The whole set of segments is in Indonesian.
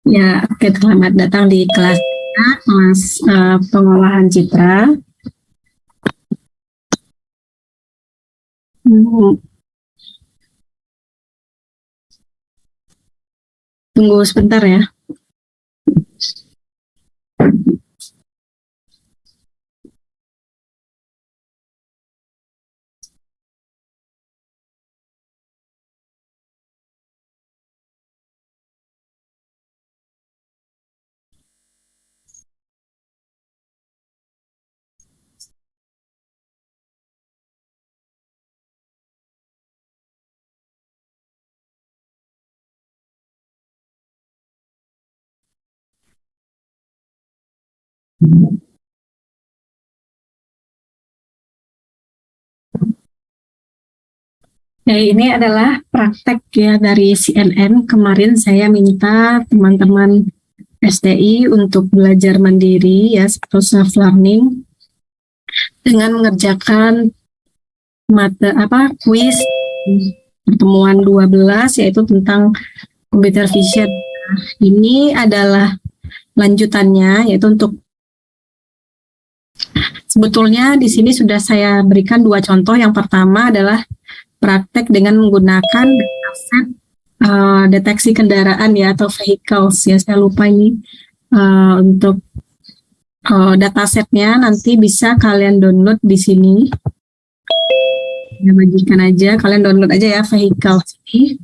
Ya, oke, selamat datang di kelas pengolahan citra. Hmm, Tunggu sebentar ya. Ini adalah praktek ya dari CNN. Kemarin saya minta teman-teman STI untuk belajar mandiri ya, atau self learning dengan mengerjakan kuis pertemuan 12 yaitu tentang computer vision. Ini adalah lanjutannya, yaitu untuk sebetulnya di sini sudah saya berikan dua contoh. Yang pertama adalah praktek dengan menggunakan dataset deteksi kendaraan ya, atau vehicles ya, saya lupa ini untuk datasetnya. Nanti bisa kalian download di sini ya, bagikan aja, kalian download aja ya vehicles ini.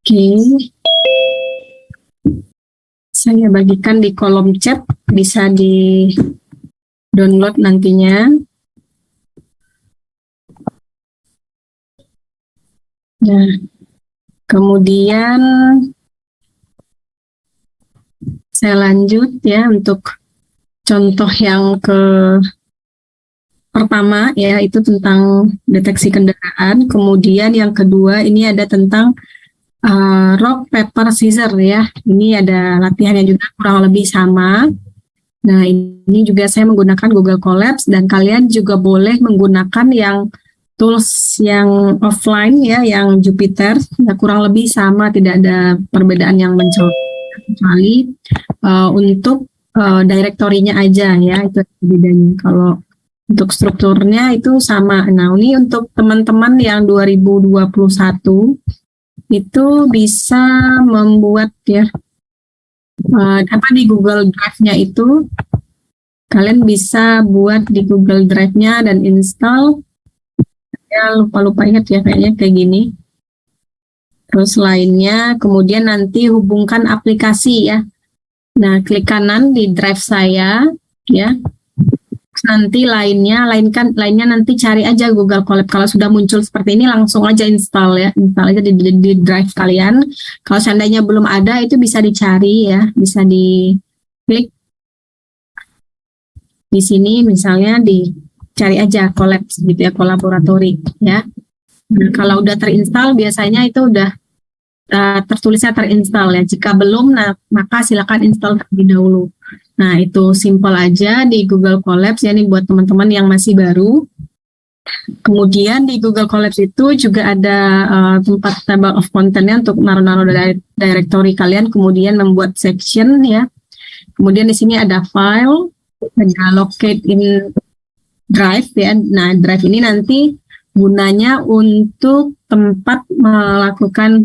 Oke, saya bagikan di kolom chat, bisa di download nantinya. Nah, kemudian saya lanjut ya untuk contoh yang pertama ya, itu tentang deteksi kendaraan. Kemudian yang kedua ini ada tentang rock paper scissors ya. Ini ada latihannya juga kurang lebih sama. Nah, ini juga saya menggunakan Google Colabs, dan kalian juga boleh menggunakan yang tools yang offline ya, yang Jupyter. Ya, kurang lebih sama, tidak ada perbedaan yang mencolok, kecuali untuk direktorinya aja ya, itu bedanya. Kalau untuk strukturnya itu sama. Nah, ini untuk teman-teman yang 2021 itu bisa membuat ya di Google Drive-nya itu, kalian bisa buat di Google Drive-nya dan install. Ya, lupa ingat ya, kayaknya kayak gini. Terus lainnya, kemudian nanti hubungkan aplikasi ya. Nah, klik kanan di drive saya ya. Nanti lainnya nanti cari aja Google Colab. Kalau sudah muncul seperti ini, langsung aja install ya, install aja di drive kalian. Kalau seandainya belum ada, itu bisa dicari ya, bisa di klik di sini, misalnya dicari aja Colab gitu ya, kolaboratori ya. Nah, kalau udah terinstall, biasanya itu udah tertulisnya terinstall ya. Jika belum, nah maka silakan install terlebih dahulu. Nah, itu simple aja di Google Colabs ya, ini buat teman-teman yang masih baru. Kemudian di Google Colabs itu juga ada tempat table of contentnya untuk naruh-naruh directory kalian, kemudian membuat section ya. Kemudian di sini ada file, ada locate in drive ya. Nah, drive ini nanti gunanya untuk tempat melakukan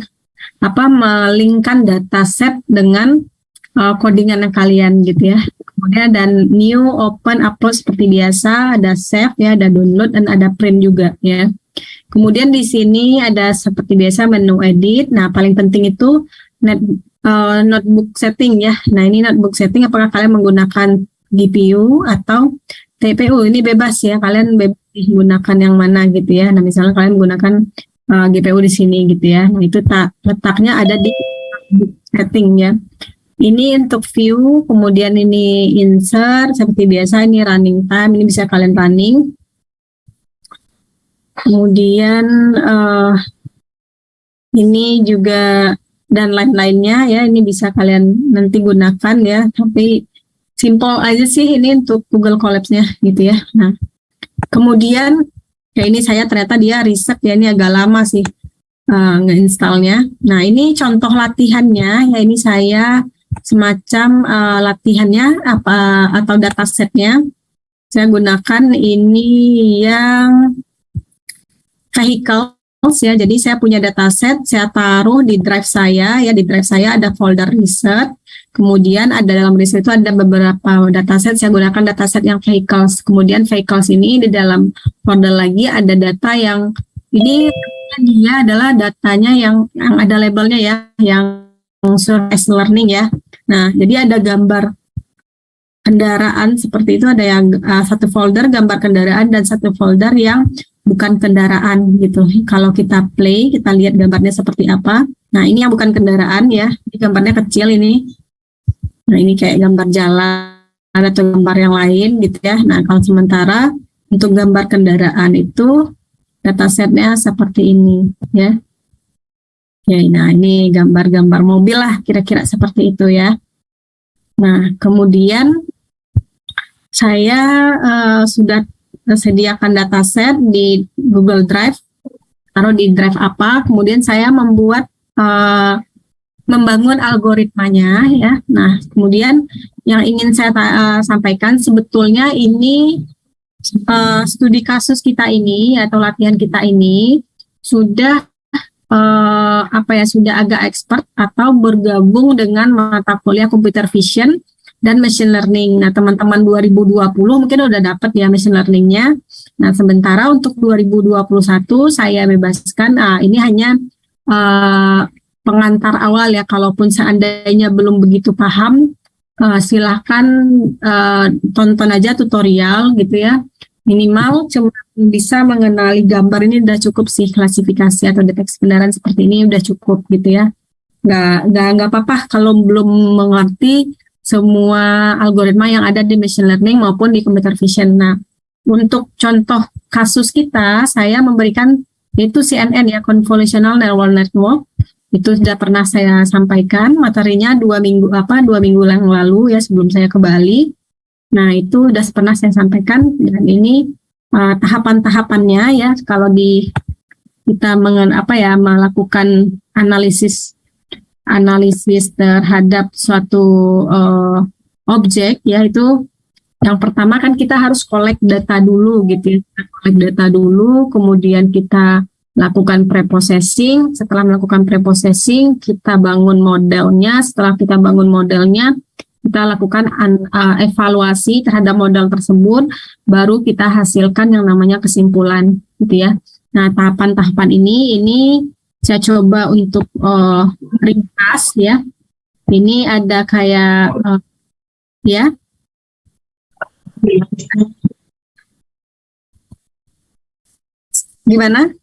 melingkan dataset dengan codingan kalian gitu ya. Kemudian ada new, open, upload seperti biasa, ada save ya, ada download, dan ada print juga ya. Kemudian di sini ada seperti biasa menu edit. Nah, paling penting itu notebook setting ya. Nah, ini notebook setting, apakah kalian menggunakan GPU atau TPU? Ini bebas ya, kalian bebas menggunakan yang mana gitu ya. Nah, misalnya kalian menggunakan GPU di sini gitu ya. Nah, itu letaknya ada di setting ya. Ini untuk view, kemudian ini insert, seperti biasa ini running time, ini bisa kalian running. Kemudian ini juga dan lain-lainnya ya, ini bisa kalian nanti gunakan ya, tapi simple aja sih ini untuk Google Colabs-nya gitu ya. Nah, kemudian Ya ini saya ternyata dia riset ya, ini agak lama sih ngeinstallnya. Nah ini contoh latihannya, ya ini saya semacam latihannya apa atau datasetnya. Saya gunakan ini yang vehicles ya. Jadi saya punya dataset, saya taruh di drive saya ya. Di drive saya ada folder riset. Kemudian ada dalam riset itu ada beberapa dataset. Saya gunakan dataset yang vehicles. Kemudian vehicles ini di dalam folder lagi ada data yang ini dia adalah datanya yang ada labelnya ya, yang surface learning ya. Nah, jadi ada gambar kendaraan seperti itu, ada yang satu folder gambar kendaraan dan satu folder yang bukan kendaraan gitu. Kalau kita play, kita lihat gambarnya seperti apa. Nah, ini yang bukan kendaraan ya, ini gambarnya kecil ini. Nah, ini kayak gambar jalan atau gambar yang lain gitu ya. Nah, kalau sementara untuk gambar kendaraan itu datasetnya seperti ini ya. Ya, nah ini gambar-gambar mobil lah kira-kira seperti itu ya. Nah, kemudian saya sudah sediakan dataset di Google Drive, taruh di drive apa, kemudian saya membangun algoritmanya ya. Nah, kemudian yang ingin saya sampaikan sebetulnya ini studi kasus kita ini atau latihan kita ini sudah sudah agak expert atau bergabung dengan mata kuliah computer vision dan machine learning. Nah, teman-teman 2020 mungkin udah dapat ya machine learningnya. Nah, sementara untuk 2021 saya bebaskan. Ini hanya pengantar awal ya. Kalaupun seandainya belum begitu paham, silahkan tonton aja tutorial gitu ya. Minimal cuma bisa mengenali gambar ini udah cukup sih, klasifikasi atau deteksi kendaraan seperti ini udah cukup gitu ya. Nggak apa-apa kalau belum mengerti semua algoritma yang ada di machine learning maupun di computer vision. Nah, untuk contoh kasus kita, saya memberikan itu CNN ya, Convolutional Neural Network. Itu sudah pernah saya sampaikan materinya 2 minggu yang lalu ya, sebelum saya ke Bali. Nah, itu sudah pernah saya sampaikan, dan ini tahapan-tahapannya ya, kalau kita melakukan analisis terhadap suatu objek ya, itu yang pertama kan kita harus collect data dulu gitu ya. Kita collect data dulu, kemudian kita lakukan preprocessing. Setelah melakukan preprocessing, kita bangun modelnya. Setelah kita bangun modelnya, kita lakukan evaluasi terhadap model tersebut, baru kita hasilkan yang namanya kesimpulan gitu ya. Nah, tahapan-tahapan ini saya coba untuk ringkas ya. Ini ada kayak ya. Gimana?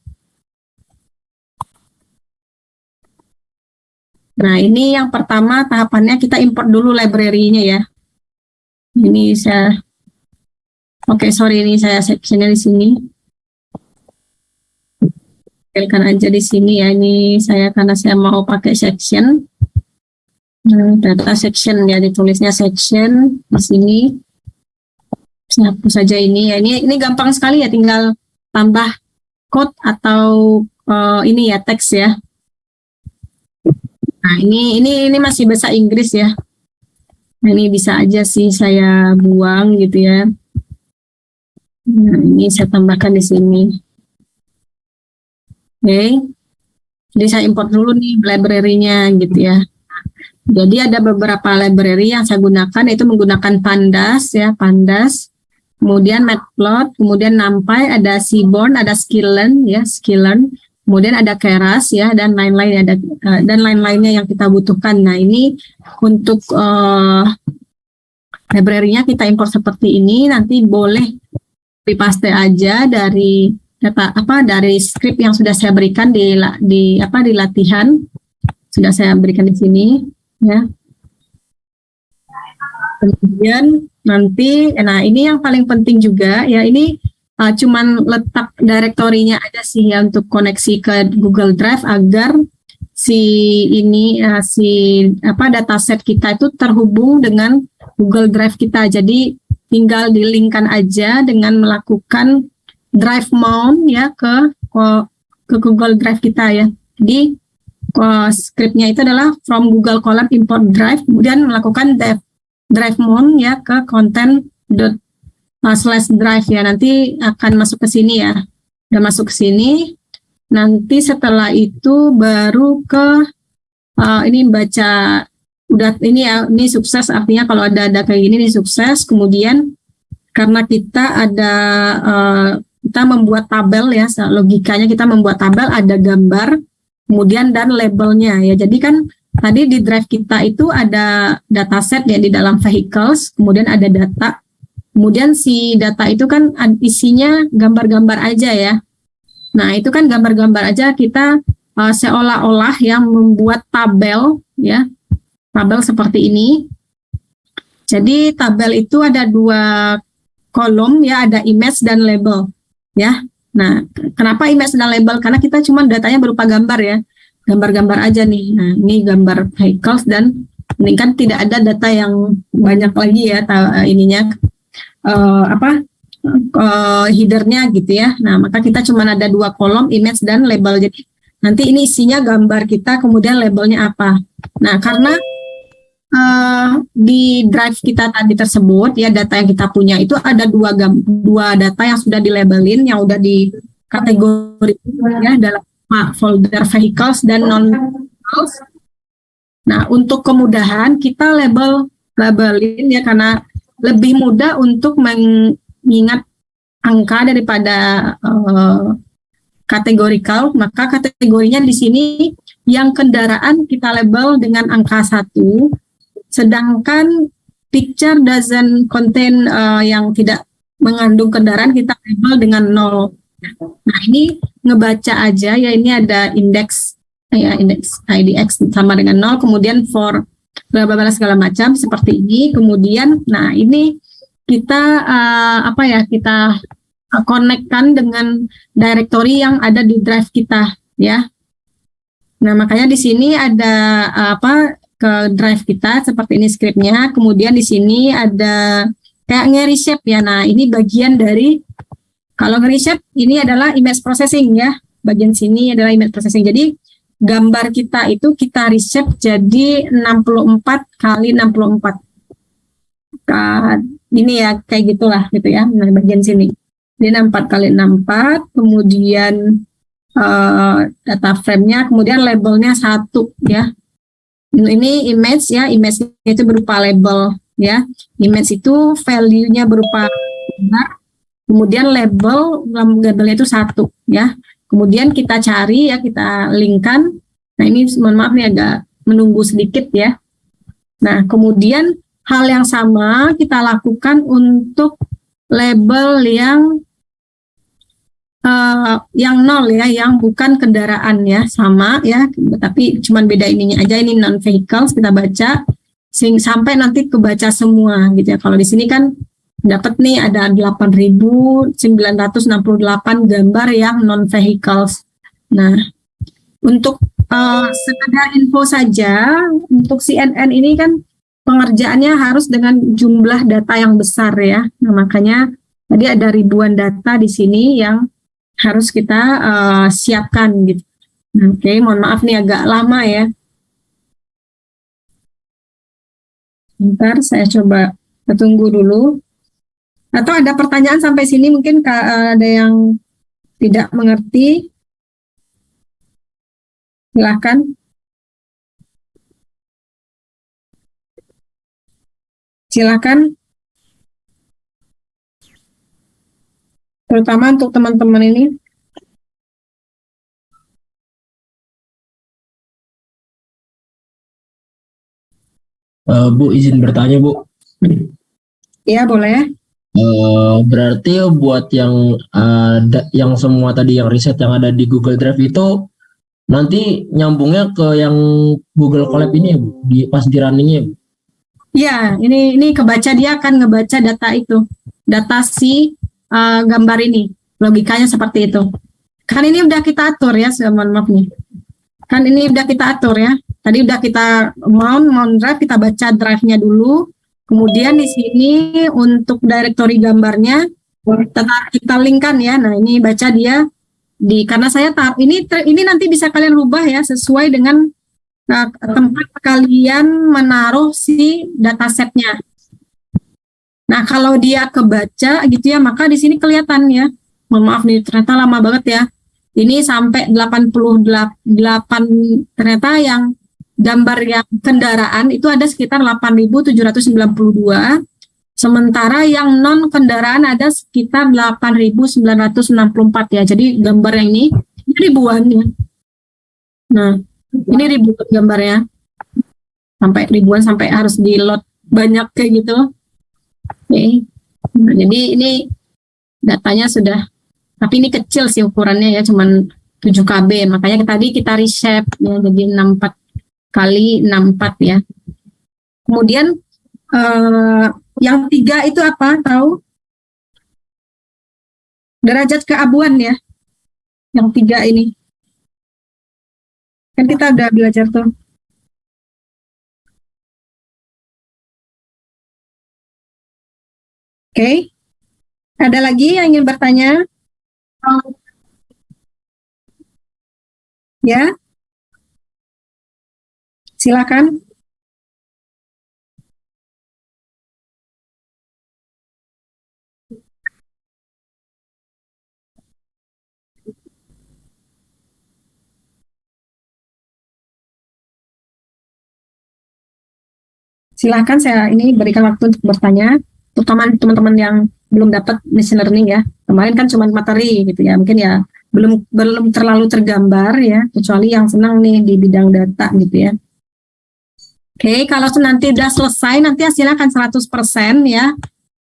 Nah, ini yang pertama tahapannya kita import dulu library-nya ya. Ini ini saya sectionnya di sini. Tampilkan aja di sini ya. Ini karena saya mau pakai section. Data section ya, ditulisnya section di sini. Saya hapus saja ini ya. Ini gampang sekali ya, tinggal tambah code atau ini ya, teks ya. Nah, ini masih bahasa Inggris ya. Nah, ini bisa aja sih saya buang gitu ya. Nah, ini saya tambahkan di sini. Oke. Jadi saya import dulu nih library-nya gitu ya. Jadi ada beberapa library yang saya gunakan, itu menggunakan Pandas ya, Pandas. Kemudian Matplotlib, kemudian NumPy, ada Seaborn, ada Sklearn ya, Sklearn. Kemudian ada Keras ya, dan lain-lain dan lain-lainnya yang kita butuhkan. Nah, ini untuk library-nya kita import seperti ini. Nanti boleh paste aja dari data dari script yang sudah saya berikan di latihan. Sudah saya berikan di sini ya. Kemudian nanti, nah ini yang paling penting juga ya, ini cuman letak direktorinya aja sih ya untuk koneksi ke Google Drive agar dataset kita itu terhubung dengan Google Drive kita. Jadi tinggal di-link-kan aja dengan melakukan drive mount ya ke Google Drive kita ya. Jadi scriptnya itu adalah from Google Colab import drive, kemudian melakukan drive mount ya ke content./drive ya. Nanti akan masuk ke sini ya. Udah masuk ke sini. Nanti setelah itu baru ke ini baca udah ini ya, ini sukses, artinya kalau ada kayak gini ini sukses. Kemudian karena kita ada kita membuat tabel ya, logikanya kita membuat tabel, ada gambar kemudian dan labelnya ya. Jadi kan tadi di drive kita itu ada dataset ya di dalam vehicles, kemudian ada data, kemudian si data itu kan isinya gambar-gambar aja ya. Nah itu kan gambar-gambar aja, kita seolah-olah yang membuat tabel ya, tabel seperti ini. Jadi tabel itu ada 2 kolom ya, ada image dan label ya. Nah kenapa image dan label? Karena kita cuma datanya berupa gambar ya, gambar-gambar aja nih. Nah ini gambar vehicles, dan ini kan tidak ada data yang banyak lagi ya ininya headernya gitu ya. Nah maka kita cuma ada 2 kolom, image dan label. Jadi nanti ini isinya gambar kita, kemudian labelnya apa. Nah karena di drive kita tadi tersebut ya, data yang kita punya itu ada dua data yang sudah dilabelin, yang udah di kategori ya dalam folder vehicles dan non vehicles. Nah untuk kemudahan kita labelin ya, karena lebih mudah untuk mengingat angka daripada kategorikal, maka kategorinya di sini yang kendaraan kita label dengan angka 1, sedangkan picture doesn't contain yang tidak mengandung kendaraan kita label dengan 0. Nah ini ngebaca aja ya, ini ada indeks ya, indeks IDX sama dengan 0, kemudian for bla bla bla segala macam seperti ini. Kemudian nah ini kita kita connect-kan dengan directory yang ada di drive kita ya. Nah makanya di sini ada ke drive kita seperti ini scriptnya. Kemudian di sini ada kayak nge-reshape ya. Nah ini bagian dari, kalau nge-reshape ini adalah image processing ya. Bagian sini adalah image processing. Jadi gambar kita itu kita reshape jadi 64 kali 64. Ini ya kayak gitulah gitu ya. Nah bagian sini. Ini 64 kali 64, kemudian data frame-nya, kemudian labelnya 1 ya. Ini image ya, image itu berupa label ya. Image itu value-nya berupa gambar, kemudian labelnya itu 1 ya. Kemudian kita cari ya, kita linkkan. Nah ini mohon maaf nih agak menunggu sedikit ya. Nah kemudian hal yang sama kita lakukan untuk label yang 0 ya, yang bukan kendaraan ya, sama ya, tapi cuman beda ininya aja, ini non vehicles kita baca sampai nanti kebaca semua gitu ya. Kalau di sini kan dapat nih ada 8.968 gambar yang non vehicles. Nah untuk sekedar info saja, untuk CNN ini kan pengerjaannya harus dengan jumlah data yang besar ya. Nah makanya tadi ada ribuan data di sini yang harus kita siapkan gitu. Oke, mohon maaf nih agak lama ya. Bentar, saya coba tunggu dulu. Atau ada pertanyaan sampai sini, mungkin ada yang tidak mengerti. Silakan. Silakan. Terutama untuk teman-teman ini. Bu, izin bertanya, Bu. Iya, boleh. Berarti buat yang semua tadi yang riset yang ada di Google Drive itu nanti nyambungnya ke yang Google Colab ini ya, Bu, pas di runningnya, Bu? Iya, ini kebaca, dia akan ngebaca data itu, data si gambar ini, logikanya seperti itu. Kan ini udah kita atur ya, mohon maaf nih. Kan ini udah kita atur ya. Tadi udah kita mount drive, kita baca drive-nya dulu. Kemudian di sini untuk directory gambarnya kita linkkan ya. Nah ini baca dia karena saya tahap ini nanti bisa kalian rubah ya sesuai dengan tempat kalian menaruh si datasetnya. Nah kalau dia kebaca gitu ya, maka di sini kelihatan ya. Mohon maaf nih, ternyata lama banget ya. Ini sampai 88 ternyata yang gambar yang kendaraan itu ada sekitar 8.792. Sementara yang non kendaraan ada sekitar 8.964 ya. Jadi gambar yang ini ribuan ya. Nah, ini ribuan gambarnya. Sampai ribuan, sampai harus di-load banyak kayak gitu. Oke. Nah, jadi ini datanya sudah, tapi ini kecil sih ukurannya ya, cuman 7 KB. Makanya tadi kita reshape ya, jadi 64 kali 64 ya. Kemudian yang 3 itu apa? Tahu? Derajat keabuan ya. Yang 3 ini. Kan kita udah belajar tuh. Oke. Ada lagi yang ingin bertanya? Ya. Silakan. Silahkan, saya ini berikan waktu untuk bertanya, terutama teman-teman yang belum dapat machine learning ya. Kemarin kan cuma materi gitu ya, mungkin ya belum terlalu tergambar ya, kecuali yang senang nih di bidang data gitu ya. Oke, kalau nanti udah selesai, nanti hasilnya akan 100% ya,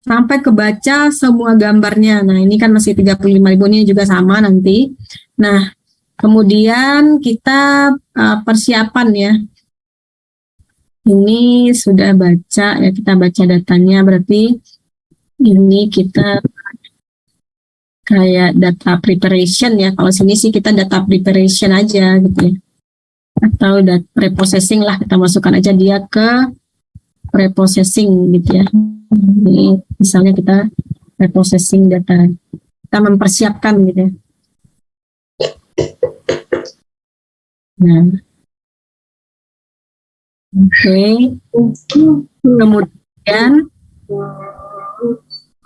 sampai kebaca semua gambarnya. Nah, ini kan masih 35.000, ini juga sama nanti. Nah, kemudian kita persiapan ya. Ini sudah baca ya, kita baca datanya, berarti ini kita kayak data preparation ya. Kalau sini sih kita data preparation aja gitu ya. Atau preprocessing lah, kita masukkan aja dia ke preprocessing gitu ya. Ini misalnya kita preprocessing data, kita mempersiapkan gitu ya. Nah, oke.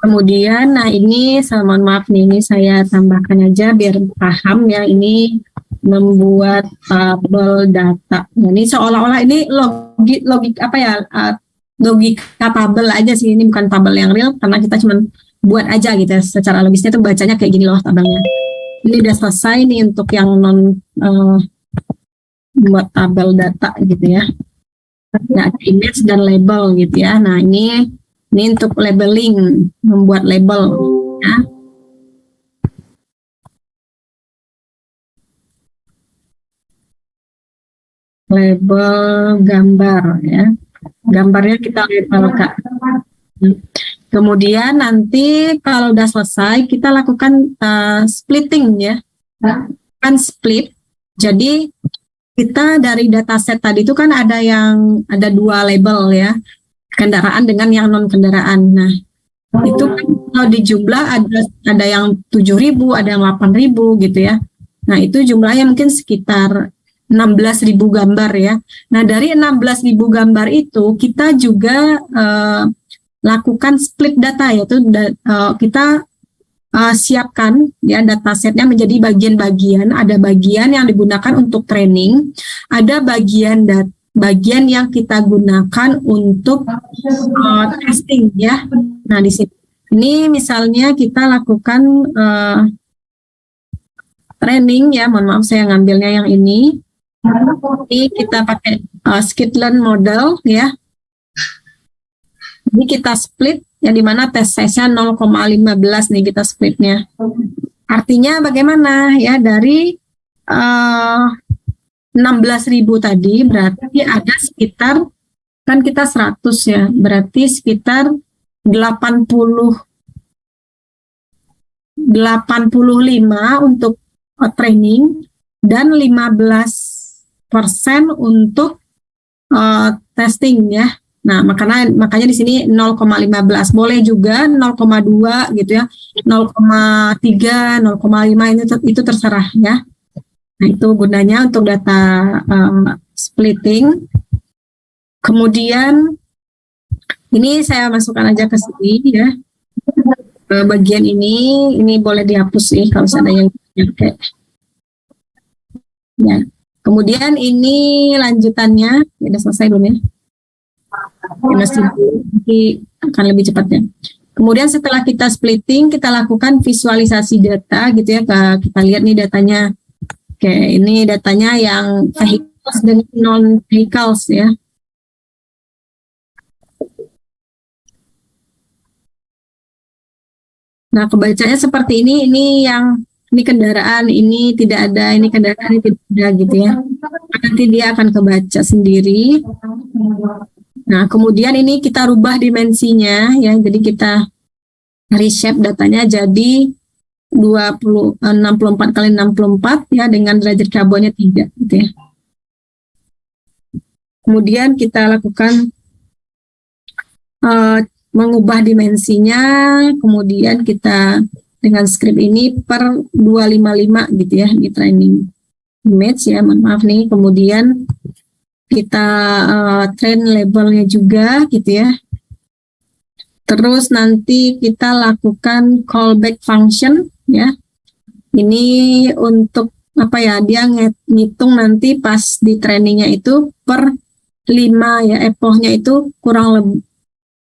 Kemudian, nah ini, mohon maaf nih, ini saya tambahkan aja biar paham ya. Ini membuat tabel data. Nah, ini seolah-olah ini logik apa ya? Logika tabel aja sih, ini bukan tabel yang real karena kita cuma buat aja gitu ya. Secara logisnya tuh bacanya kayak gini loh tabelnya. Ini udah selesai nih untuk yang non buat tabel data gitu ya. Nah, image dan label gitu ya. Nah, ini untuk labeling, membuat label ya. Label gambar ya. Gambarnya kita label Kak. Kemudian nanti kalau udah selesai kita lakukan splitting ya. Kan split. Jadi kita dari dataset tadi itu kan ada 2 label ya, kendaraan dengan yang non kendaraan. Nah, itu kan kalau di jumlah ada yang 7.000, ada yang 8.000 gitu ya. Nah, itu jumlahnya mungkin sekitar 16.000 gambar ya. Nah, dari 16.000 gambar itu kita juga lakukan split data, yaitu kita siapkan ya datasetnya menjadi bagian-bagian. Ada bagian yang digunakan untuk training, ada bagian yang kita gunakan untuk testing ya. Nah, di sini ini misalnya kita lakukan training ya. Mohon maaf saya ngambilnya yang ini. Ini kita pakai skitlearn model ya. Ini kita split yang dimana test size-nya 0,15 nih kita splitnya. Artinya bagaimana ya, dari 16.000 tadi berarti ada sekitar, kan kita 100 ya, berarti sekitar 85 untuk training dan 15% untuk testing ya. Nah, makanya di sini 0,15. Boleh juga 0,2 gitu ya. 0,3, 0,5 itu terserah ya. Nah, itu gunanya untuk data splitting. Kemudian ini saya masukkan aja ke sini ya. Bagian ini boleh dihapus sih kalau ada yang pakai. Ya. Kemudian ini lanjutannya, udah selesai belum ya? Nanti akan lebih cepatnya. Kemudian setelah kita splitting, kita lakukan visualisasi data gitu ya. Kita lihat nih datanya. Oke, ini datanya yang vehicles dan non-vehicles ya. Nah, kebacanya seperti ini kendaraan, ini tidak ada, ini kendaraan, ini tidak ada gitu ya. Nanti dia akan kebaca sendiri. Nah, kemudian ini kita rubah dimensinya ya. Jadi kita reshape datanya jadi 64 kali 64 ya dengan derajat karbonnya 3 gitu ya. Kemudian kita lakukan mengubah dimensinya, kemudian kita dengan script ini per 255 gitu ya di training image ya, maaf nih. Kemudian kita train labelnya juga gitu ya. Terus nanti kita lakukan callback function ya. Ini untuk apa ya, dia ngitung nanti pas di trainingnya itu per 5 ya, epochnya itu kurang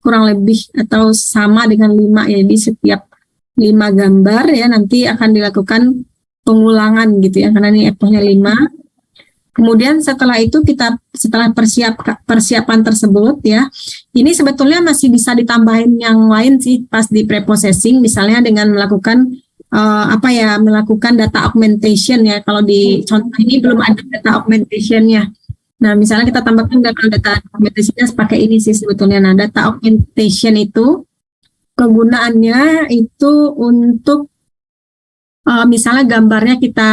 lebih atau sama dengan 5 ya. Jadi setiap 5 gambar ya nanti akan dilakukan pengulangan gitu ya, karena ini epochnya 5. Kemudian setelah itu setelah persiapan tersebut ya, ini sebetulnya masih bisa ditambahin yang lain sih pas di preprocessing, misalnya dengan melakukan melakukan data augmentation ya. Kalau di contoh ini belum ada data augmentation-nya. Nah, misalnya kita tambahkan data augmentation-nya pakai ini sih sebetulnya. Nah, data augmentation itu kegunaannya itu untuk misalnya gambarnya kita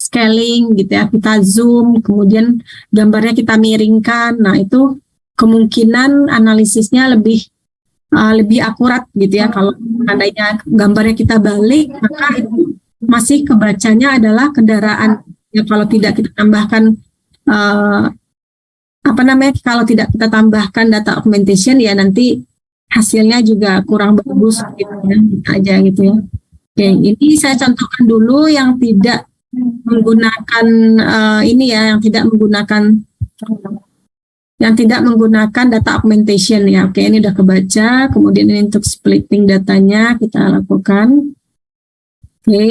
scaling gitu ya, kita zoom, kemudian gambarnya kita miringkan. Nah, itu kemungkinan analisisnya lebih akurat gitu ya. Kalau seandainya gambarnya kita balik, maka itu masih kebacanya adalah kendaraan. Ya, kalau tidak kita tambahkan kalau tidak kita tambahkan data augmentation ya nanti hasilnya juga kurang bagus gitu ya, aja gitu ya. Oke, ini saya contohkan dulu yang tidak menggunakan yang tidak menggunakan data augmentation ya. Oke, ini udah kebaca. Kemudian ini untuk splitting datanya kita lakukan.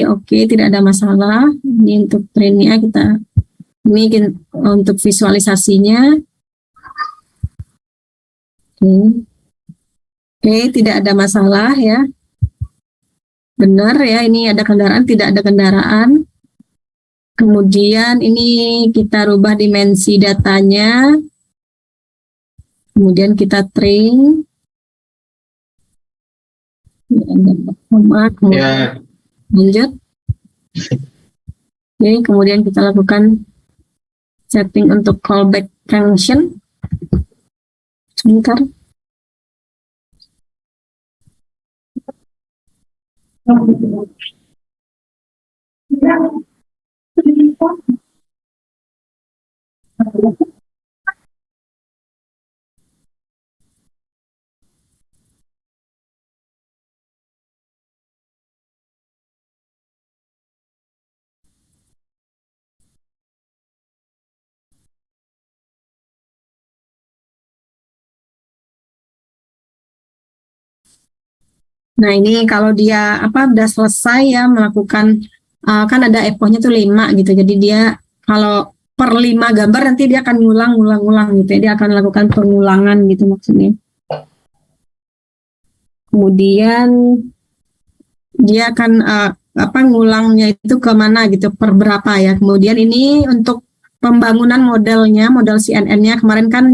Oke, tidak ada masalah. Ini untuk trainnya ini untuk visualisasinya. Oke, tidak ada masalah ya. Benar ya, ini ada kendaraan, tidak ada kendaraan. Kemudian ini kita rubah dimensi datanya. Kemudian kita train. Lanjut. Oke, kemudian kita lakukan setting untuk callback function. Sebentar. Nah, ini kalau dia udah selesai ya melakukan kan ada epochnya tuh 5 gitu. Jadi dia kalau per 5 gambar nanti dia akan ngulang gitu ya. Dia akan lakukan pengulangan gitu maksudnya. Kemudian dia akan ngulangnya itu ke mana gitu, per berapa ya. Kemudian ini untuk pembangunan modelnya, model CNN-nya kemarin kan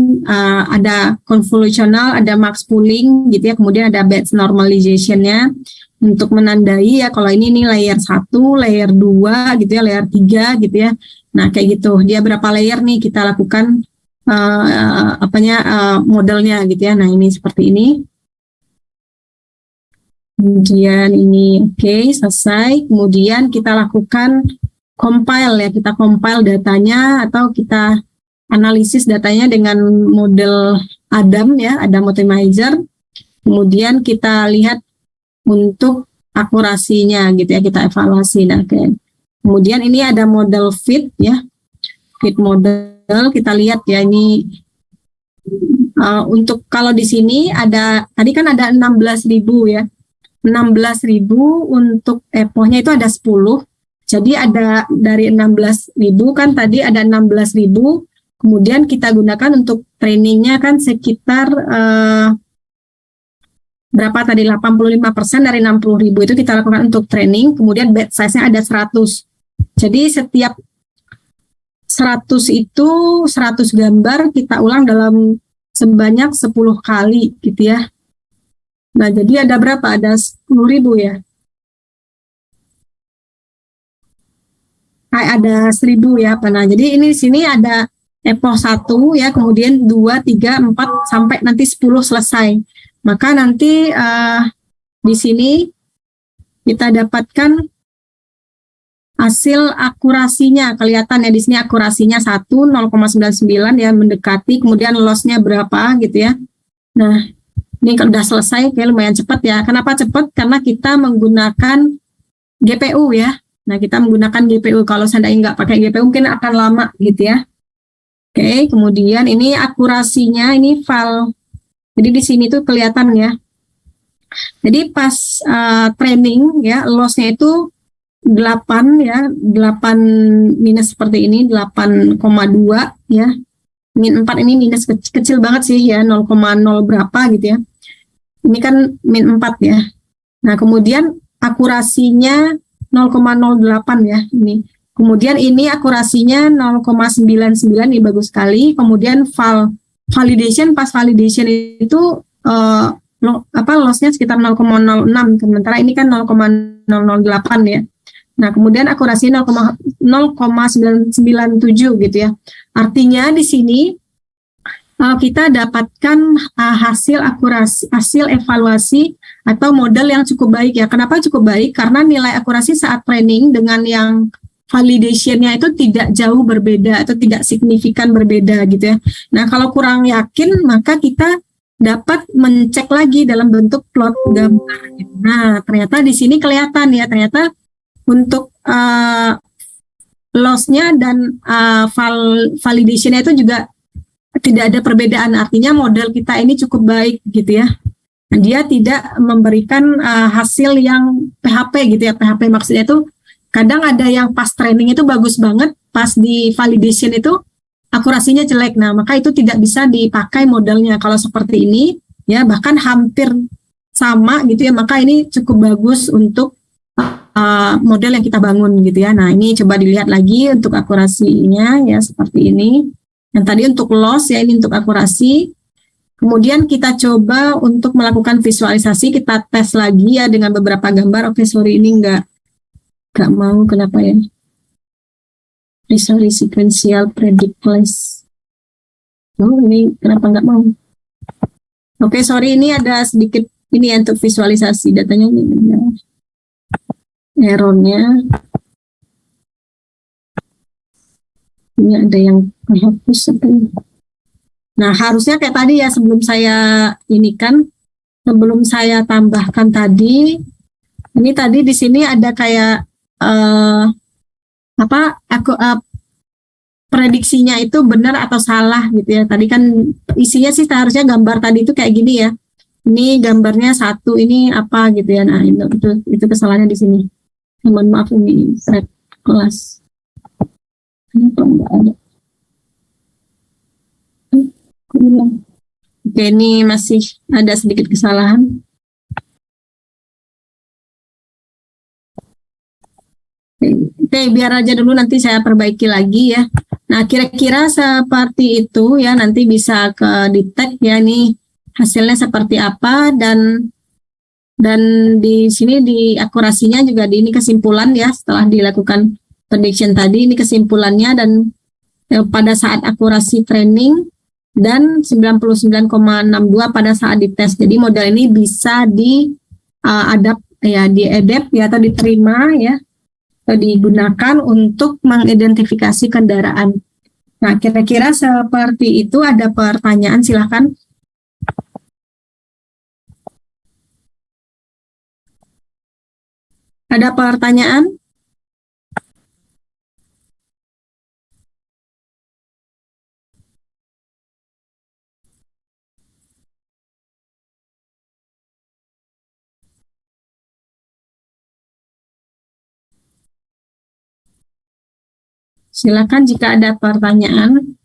ada convolutional, ada max pooling gitu ya, kemudian ada batch normalization-nya untuk menandai ya kalau ini layer 1, layer 2 gitu ya, layer 3 gitu ya. Nah, kayak gitu. Dia berapa layer nih kita lakukan modelnya gitu ya. Nah ini seperti ini. Kemudian ini oke, selesai. Kemudian kita lakukan compile ya, kita compile datanya atau kita analisis datanya dengan model Adam ya, Adam Optimizer. Kemudian kita lihat untuk akurasinya gitu ya, kita evaluasi. Nah, oke. Kemudian ini ada model fit ya, fit model. Kita lihat ya ini untuk kalau di sini ada tadi kan ada 16.000 ya. 16.000 untuk epohnya itu ada 10. Jadi ada dari 16.000 kan tadi ada 16.000. Kemudian kita gunakan untuk trainingnya kan sekitar berapa tadi 85% dari 60.000 itu kita lakukan untuk training. Kemudian batch size-nya ada 100. Jadi setiap 100 itu 100 gambar kita ulang dalam sebanyak 10 kali gitu ya. Nah, jadi ada berapa? Ada 10.000 ya. Ada 1.000 ya. Nah, jadi ini di sini ada epoch 1 ya, kemudian 2, 3, 4 sampai nanti 10 selesai. Maka nanti di sini kita dapatkan hasil akurasinya. Kelihatan ya di sini akurasinya 1 0,99 ya, mendekati, kemudian loss-nya berapa gitu ya. Nah, ini kalau udah selesai, kayak lumayan cepat ya. Kenapa cepat? Karena kita menggunakan GPU ya. Nah, kita menggunakan GPU. Kalau seandainya nggak pakai GPU, mungkin akan lama gitu ya. Oke, kemudian ini akurasinya, ini file. Jadi di sini tuh kelihatan ya. Jadi pas training ya, loss-nya itu 8 ya, 8 minus seperti ini, 8,2 ya. Min 4 ini minus kecil banget sih ya, 0,0 berapa gitu ya. Ini kan min 4 ya. Nah, kemudian akurasinya 0,08 ya ini. Kemudian ini akurasinya 0,99, ini bagus sekali. Kemudian validation, pas validation itu loss-nya sekitar 0,06, sementara ini kan 0,008 ya. Nah, kemudian akurasi 0,997 gitu ya. Artinya di sini kita dapatkan hasil akurasi, hasil evaluasi atau model yang cukup baik ya. Kenapa cukup baik? Karena nilai akurasi saat training dengan yang validation-nya itu tidak jauh berbeda atau tidak signifikan berbeda gitu ya. Nah, kalau kurang yakin maka kita dapat mencek lagi dalam bentuk plot gambar. Nah, ternyata di sini kelihatan ya, ternyata untuk loss-nya dan validation-nya itu juga tidak ada perbedaan. Artinya model kita ini cukup baik gitu ya. Dia tidak memberikan hasil yang PHP gitu ya. PHP maksudnya itu kadang ada yang pas training itu bagus banget, pas di validation itu akurasinya jelek. Nah, maka itu tidak bisa dipakai modelnya. Kalau seperti ini ya, bahkan hampir sama gitu ya, maka ini cukup bagus untuk model yang kita bangun gitu ya. Nah, ini coba dilihat lagi untuk akurasinya ya, seperti ini. Yang tadi untuk loss ya, ini untuk akurasi. Kemudian kita coba untuk melakukan visualisasi, kita tes lagi ya dengan beberapa gambar. Oke, sorry ini nggak mau, kenapa ya? Sorry, sequential predict place. Oh, ini kenapa nggak mau? Oke, sorry, ini ada sedikit ini ya, untuk visualisasi datanya ini ya. Errornya ini ada yang menghapus. Nah, harusnya kayak tadi ya, sebelum saya tambahkan tadi, ini tadi di sini ada kayak prediksinya itu benar atau salah gitu ya. Tadi kan isinya sih seharusnya gambar tadi itu kayak gini ya. Ini gambarnya 1, ini apa gitu ya. Nah, itu kesalahannya di sini. Mohon maaf, ini set kelas. Kenapa enggak ada? Oke, ini masih ada sedikit kesalahan. Oke, biar aja dulu, nanti saya perbaiki lagi ya. Nah, kira-kira seperti itu ya, nanti bisa ke detect ya, nih hasilnya seperti apa, dan di sini di akurasinya juga ini kesimpulan ya, setelah dilakukan prediction tadi, ini kesimpulannya, dan pada saat akurasi training dan 99,62 pada saat dites. Jadi model ini bisa diadapt ya atau diterima ya atau digunakan untuk mengidentifikasi kendaraan. Nah, kira-kira seperti itu. Ada pertanyaan, silakan. Ada pertanyaan? Silakan jika ada pertanyaan.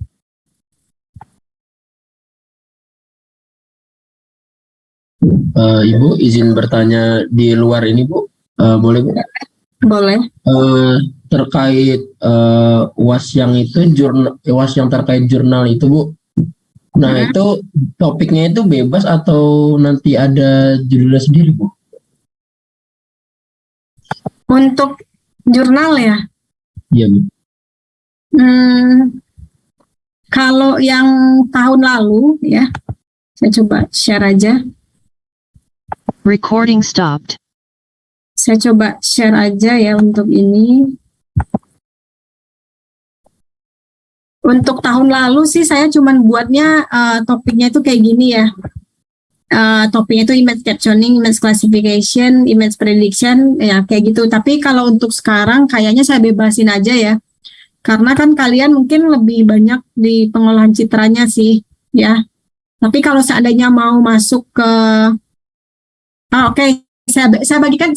Ibu izin bertanya di luar ini Bu, boleh Bu? Boleh. Terkait UAS yang itu UAS yang terkait jurnal itu Bu. Nah itu topiknya itu bebas atau nanti ada judulnya sendiri Bu? Untuk jurnal ya? Iya Bu. Kalau yang tahun lalu ya, saya coba share aja. Recording stopped. Saya coba share aja ya untuk ini. Untuk tahun lalu sih saya cuman buatnya topiknya itu kayak gini ya. Topiknya itu image captioning, image classification, image prediction, ya kayak gitu. Tapi kalau untuk sekarang kayaknya saya bebasin aja ya. Karena kan kalian mungkin lebih banyak di pengolahan citranya sih, ya. Tapi kalau seandainya mau masuk ke, oke, saya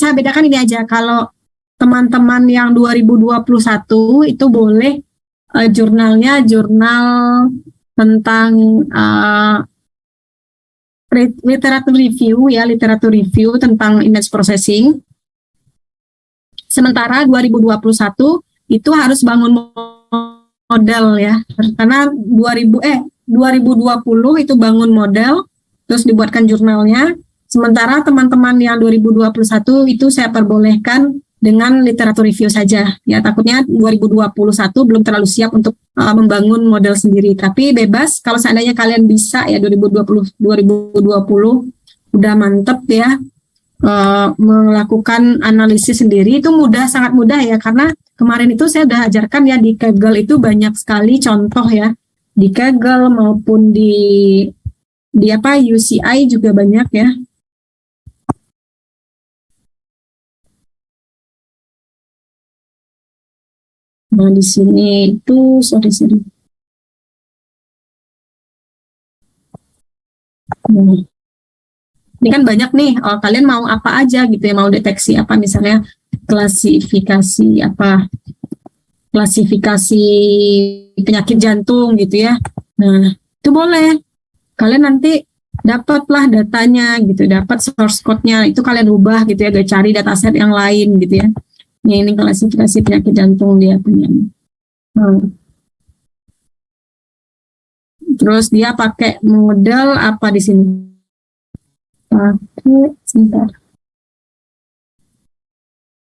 bedakan ini aja. Kalau teman-teman yang 2021 itu boleh jurnalnya jurnal tentang literatur review ya, literatur review tentang image processing. Sementara 2021 itu harus bangun model ya, karena 2020 itu bangun model terus dibuatkan jurnalnya, sementara teman-teman yang 2021 itu saya perbolehkan dengan literatur review saja ya. Takutnya 2021 belum terlalu siap untuk membangun model sendiri, tapi bebas kalau seandainya kalian bisa ya 2020 udah mantep ya melakukan analisis sendiri. Itu mudah, sangat mudah ya, karena kemarin itu saya udah ajarkan ya di Kaggle itu banyak sekali contoh ya, di Kaggle maupun di UCI juga banyak ya. Nah di sini itu sorry. Nah, ini kan banyak nih, kalian mau apa aja gitu ya, mau deteksi apa, misalnya klasifikasi penyakit jantung gitu ya. Nah itu boleh, kalian nanti dapatlah datanya gitu, dapat source code-nya, itu kalian ubah gitu ya, cari dataset yang lain gitu ya. Ini klasifikasi penyakit jantung dia punya. Terus dia pakai model apa di sini? Sebentar.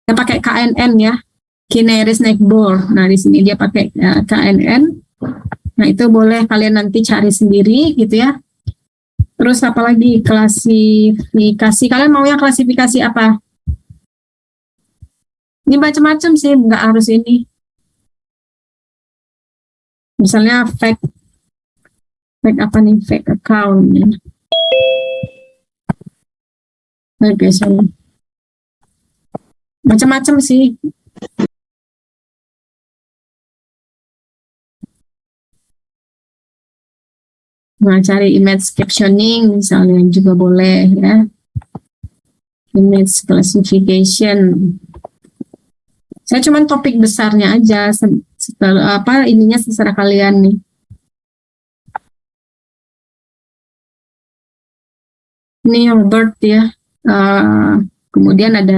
Dia pakai KNN ya, Kineris Neck Bore. Nah di sini dia pakai KNN. Nah itu boleh kalian nanti cari sendiri gitu ya. Terus apalagi klasifikasi, kalian mau yang klasifikasi apa? Ini macam-macam sih, nggak harus ini. Misalnya fake apa nih, fake account ya. Oke, sorry. Macam-macam sih. Nah, cari image captioning misalnya juga boleh ya. Image classification. Saya cuma topik besarnya aja, ininya terserah kalian nih. Ini yang bird ya. Kemudian ada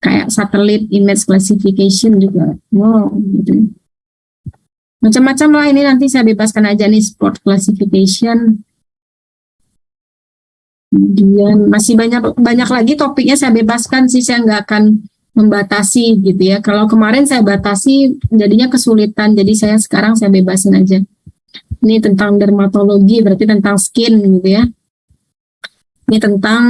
kayak satelit image classification juga. Wow, gitu. Macam-macam lah, ini nanti saya bebaskan aja nih, sport classification. Kemudian masih banyak lagi topiknya, saya bebaskan sih, saya nggak akan membatasi gitu ya. Kalau kemarin saya batasi jadinya kesulitan, jadi sekarang saya bebasin aja. Ini tentang dermatologi, berarti tentang skin gitu ya. Ini tentang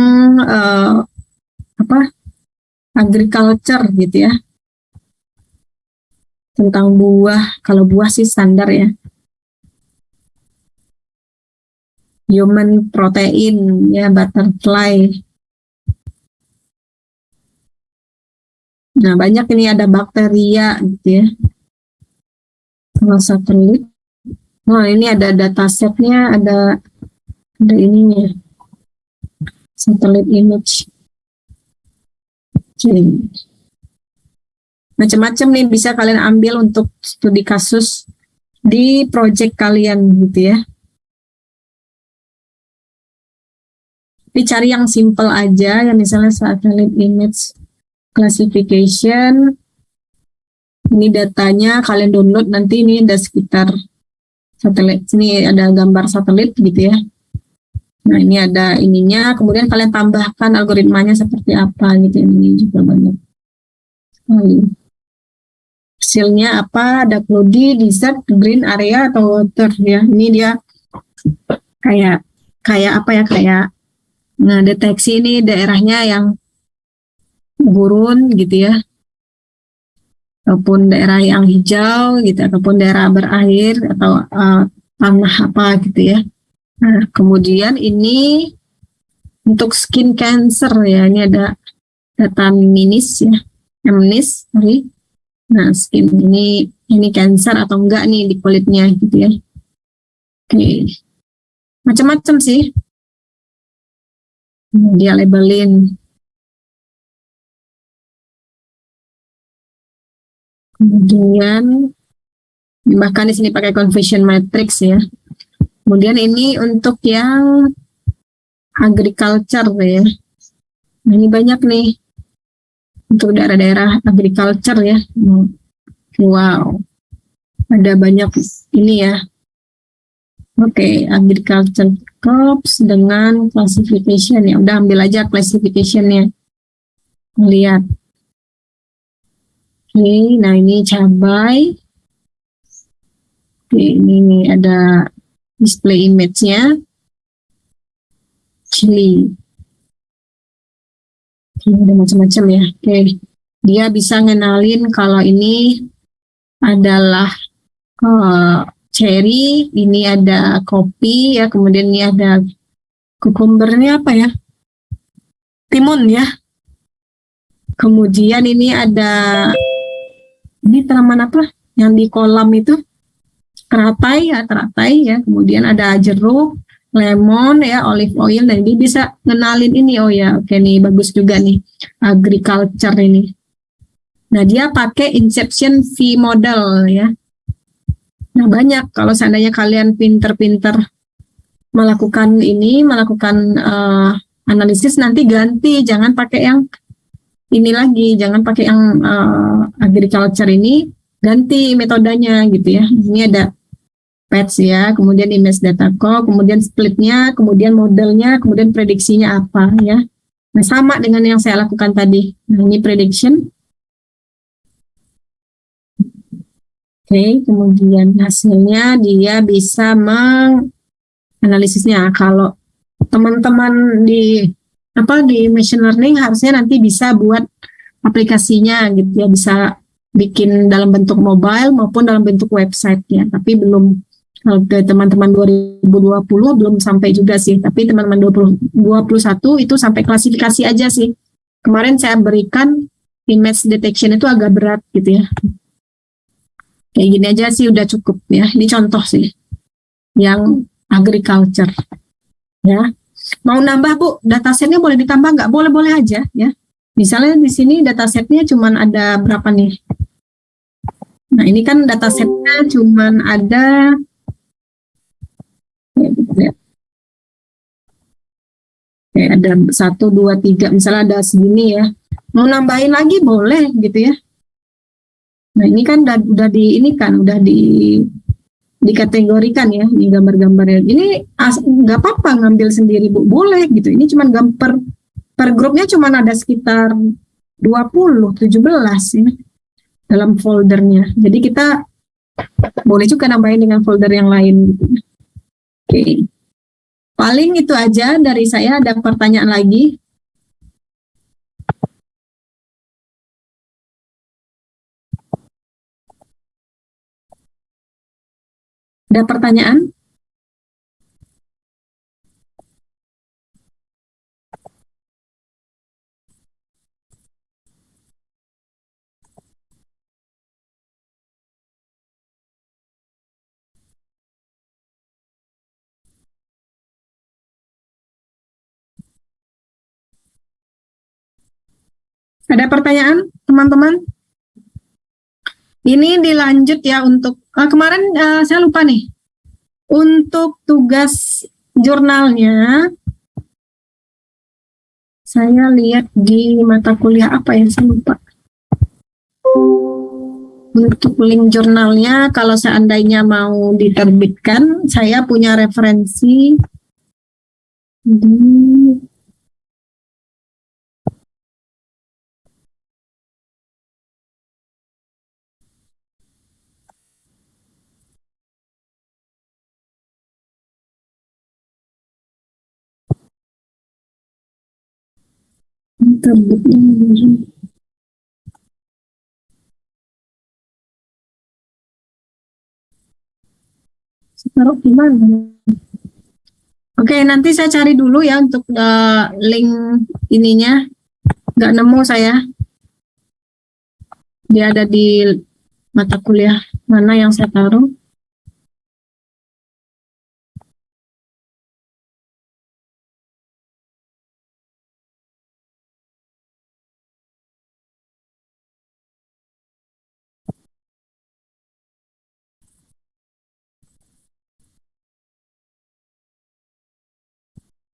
agriculture gitu ya. Tentang buah, kalau buah sih standar ya. Human protein ya, butterfly. Nah, banyak ini ada bakteria gitu ya. Kalau satelit. Nah, ini ada datasetnya, ada ininya. Satellite image. Macam-macam nih bisa kalian ambil untuk studi kasus di project kalian gitu ya. Tapi cari yang simple aja, yang misalnya satellite image classification. Ini datanya kalian download, nanti ini ada sekitar satelit. Sini ada gambar satelit gitu ya. Nah, ini ada ininya, kemudian kalian tambahkan algoritmanya seperti apa gitu. Ini juga banyak sekali. Hasilnya apa? Ada cloudy, desert, green area atau water ya. Ini dia kayak apa ya, kayak deteksi ini daerahnya yang gurun gitu ya, ataupun daerah yang hijau gitu, ataupun daerah berair atau tanah apa gitu ya. Nah, kemudian ini untuk skin cancer ya, ini ada data minis ya, MNIS, sorry. Nah, skin ini cancer atau enggak nih di kulitnya gitu ya. Oke. Macam-macam sih. Dia labelin. Kemudian bahkan di sini pakai conversion matrix ya. Kemudian ini untuk yang agriculture ya. Nah, ini banyak nih untuk daerah-daerah agriculture ya. Wow, ada banyak ini ya. Oke, agriculture crops dengan classification ya. Udah ambil aja classificationnya. Lihat. Oke, nah ini cabai. Oke, ini ada display image-nya. Chili. Oke, ada macam-macam ya. Oke, dia bisa ngenalin kalau ini adalah cherry, ini ada kopi ya, kemudian ini ada cucumbernya apa ya? Timun ya. Kemudian ini ada tanaman apa? Yang di kolam itu teratai ya. Kemudian ada jeruk, lemon ya, olive oil, dan dia bisa ngenalin ini. Oh ya, oke nih bagus juga nih agriculture ini. Nah, dia pakai Inception V model ya. Nah, banyak kalau seandainya kalian pinter-pinter melakukan analisis, nanti ganti, jangan pakai yang ini lagi, jangan pakai yang agriculture ini, ganti metodenya gitu ya. Ini ada patch ya, kemudian image data code, kemudian splitnya, kemudian modelnya, kemudian prediksinya apa ya. Nah, sama dengan yang saya lakukan tadi. Nah, ini prediction. Oke, kemudian hasilnya dia bisa menganalisisnya. Kalau teman-teman di machine learning harusnya nanti bisa buat aplikasinya gitu ya, bisa bikin dalam bentuk mobile maupun dalam bentuk website ya. Tapi belum, ke teman-teman 2020 belum sampai juga sih. Tapi teman-teman 2021 itu sampai klasifikasi aja sih. Kemarin saya berikan image detection itu agak berat gitu ya. Kayak gini aja sih udah cukup ya. Ini contoh sih yang agriculture ya. Mau nambah Bu, datasetnya boleh ditambah nggak? Boleh-boleh aja ya. Misalnya di sini datasetnya cuman ada berapa nih? Nah, ini kan datasetnya cuman ada ada 1, 2, 3, misalnya ada segini ya. Mau nambahin lagi boleh gitu ya. Nah, ini kan udah dikategorikan ya, ini gambar-gambarnya. Ini nggak apa-apa ngambil sendiri Bu, boleh gitu. Ini cuma gambar per grupnya cuma ada sekitar 20, 17 ya, dalam foldernya. Jadi kita boleh juga nambahin dengan folder yang lain gitu. Oke. Paling itu aja dari saya. Ada pertanyaan lagi? Ada pertanyaan? Ada pertanyaan, teman-teman? Ini dilanjut ya untuk kemarin saya lupa nih. Untuk tugas jurnalnya, saya lihat di mata kuliah apa ya, saya lupa. Untuk link jurnalnya, kalau seandainya mau diterbitkan, saya punya referensi di terbitnya. Taruh di mana? Oke, nanti saya cari dulu ya untuk link ininya. Nggak nemu saya. Dia ada di mata kuliah mana yang saya taruh.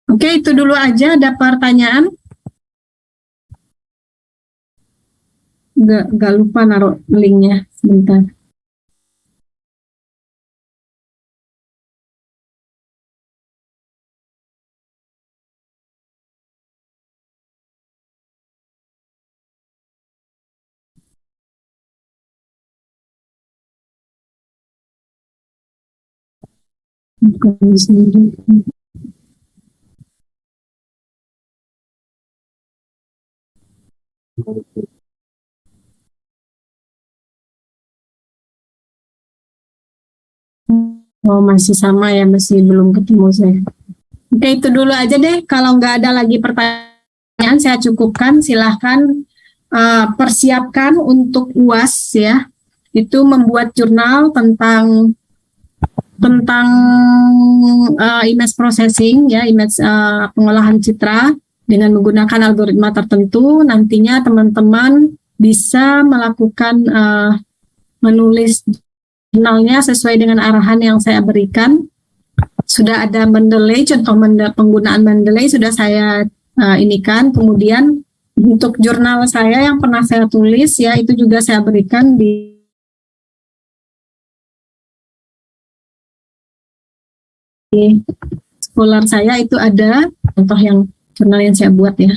Oke, itu dulu aja. Ada pertanyaan? Nggak lupa naruh linknya. Sebentar. Bukan di sini. Oh, masih sama ya, masih belum ketemu saya. Oke, itu dulu aja deh. Kalau nggak ada lagi pertanyaan, saya cukupkan. Silahkan persiapkan untuk UAS ya. Itu membuat jurnal tentang image processing ya, image pengolahan citra dengan menggunakan algoritma tertentu. Nantinya teman-teman bisa melakukan menulis jurnalnya sesuai dengan arahan yang saya berikan. Sudah ada Mendeley, contoh penggunaan Mendeley sudah saya inikan. Kemudian untuk jurnal saya yang pernah saya tulis ya, itu juga saya berikan di Scholar saya. Itu ada contoh yang jurnal yang saya buat ya.